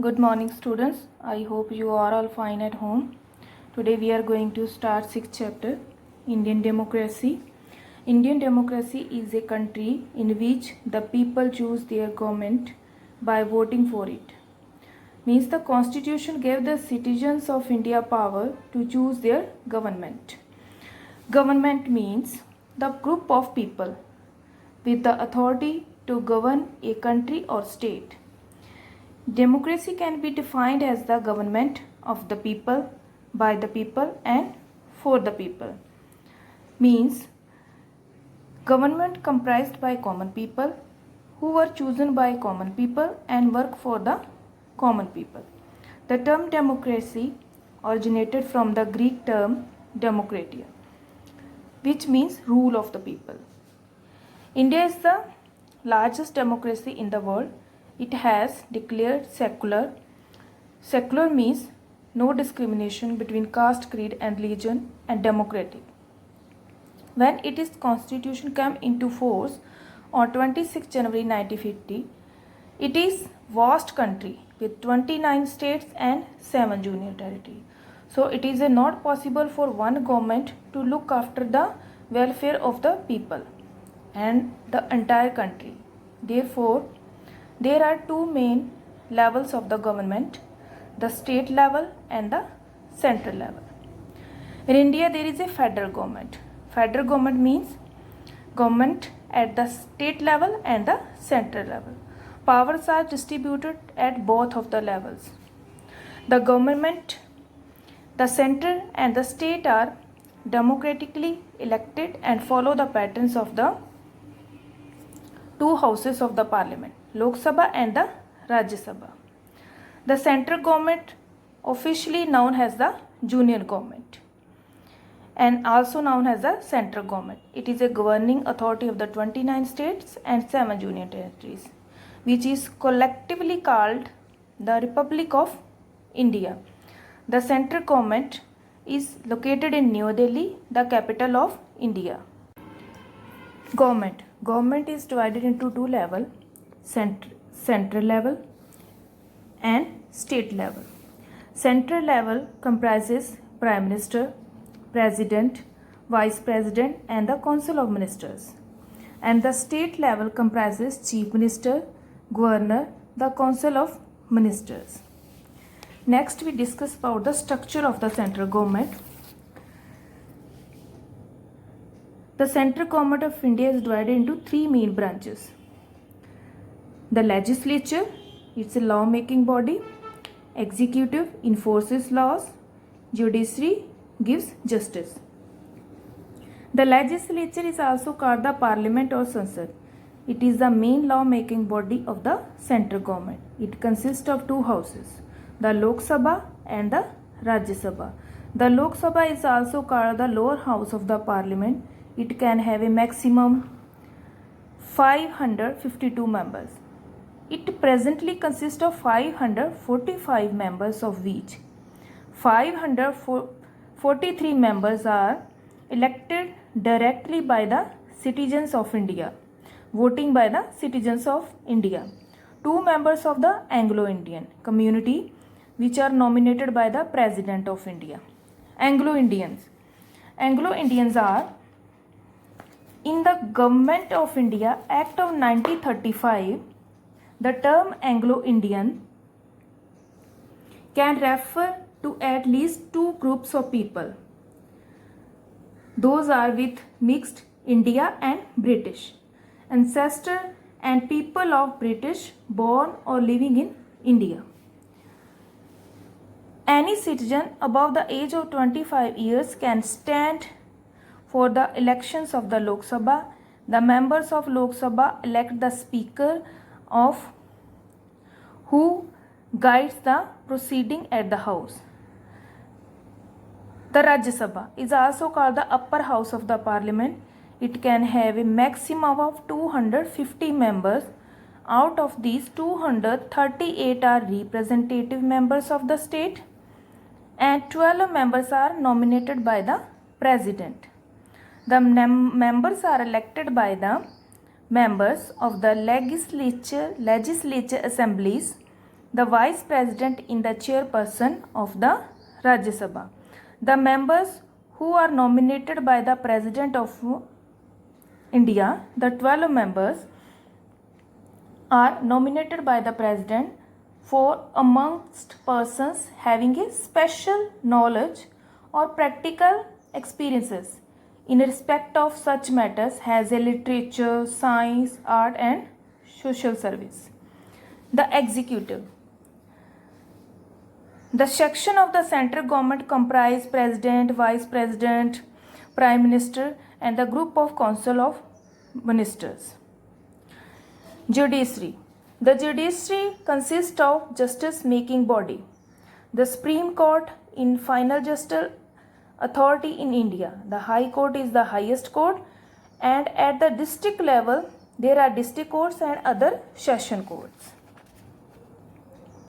Good morning, students. I hope you are all fine at home. Today we are going to start 6th chapter, Indian Democracy. Indian democracy is a country in which the people choose their government by voting for it. Means the constitution gave the citizens of India power to choose their government. Government means the group of people with the authority to govern a country or state. Democracy can be defined as the government of the people, by the people, and for the people. Means government comprised by common people who were chosen by common people and work for the common people. The term democracy originated from the Greek term demokratia, which means rule of the people. India is the largest democracy in the world. It has declared secular. Secular means no discrimination between caste, creed and religion, and democratic. When its constitution came into force on 26 January 1950, it is vast country with 29 states and 7 union territories. So it is not possible for one government to look after the welfare of the people and the entire country. Therefore, there are two main levels of the government, the state level and the central level. In India, there is a federal government. Federal government means government at the state level and the central level. Powers are distributed at both of the levels. The government, the center and the state are democratically elected and follow the patterns of the two houses of the parliament, Lok Sabha and the Rajya Sabha. The central government, officially known as the union government and also known as the central government. It is a governing authority of the 29 states and 7 union territories, which is collectively called the Republic of India. The central government is located in New Delhi, the capital of India. Government is divided into two levels, central level and state level. Central level comprises Prime Minister, President, Vice President and the Council of Ministers. And the state level comprises Chief Minister, Governor, the Council of Ministers. Next we discuss about the structure of the central government. The central government of India is divided into three main branches. The legislature, it's a law-making body. Executive enforces laws. Judiciary gives justice. The legislature is also called the parliament or Sansad. It is the main law-making body of the central government. It consists of two houses, the Lok Sabha and the Rajya Sabha. The Lok Sabha is also called the lower house of the parliament. It can have a maximum 552 members. It presently consists of 545 members, of which 543 members are elected directly by the citizens of India, voting by the citizens of India. 2 members of the Anglo-Indian community, which are nominated by the President of India. Anglo-Indians are in the Government of India Act of 1935. The term Anglo-Indian can refer to at least two groups of people. Those are with mixed India and British ancestor and people of British born or living in India. Any citizen above the age of 25 years can stand for the elections of the Lok Sabha. The members of Lok Sabha elect the Speaker of who guides the proceeding at the House. The Rajya Sabha is also called the upper house of the parliament. It can have a maximum of 250 members. Out of these, 238 are representative members of the state and 12 members are nominated by the President. The members are elected by the members of the legislature assemblies the vice president in the chairperson of the Rajya Sabha. The members who are nominated by the president of India, the 12 members are nominated by the president for amongst persons having a special knowledge or practical experiences in respect of such matters as a literature, science, art and social service. The executive. The section of the central government comprise president, vice president, prime minister and the group of council of ministers. Judiciary. The judiciary consists of justice making body. The Supreme Court in final justice authority in India. The High Court is the highest court, and at the district level there are district courts and other session courts.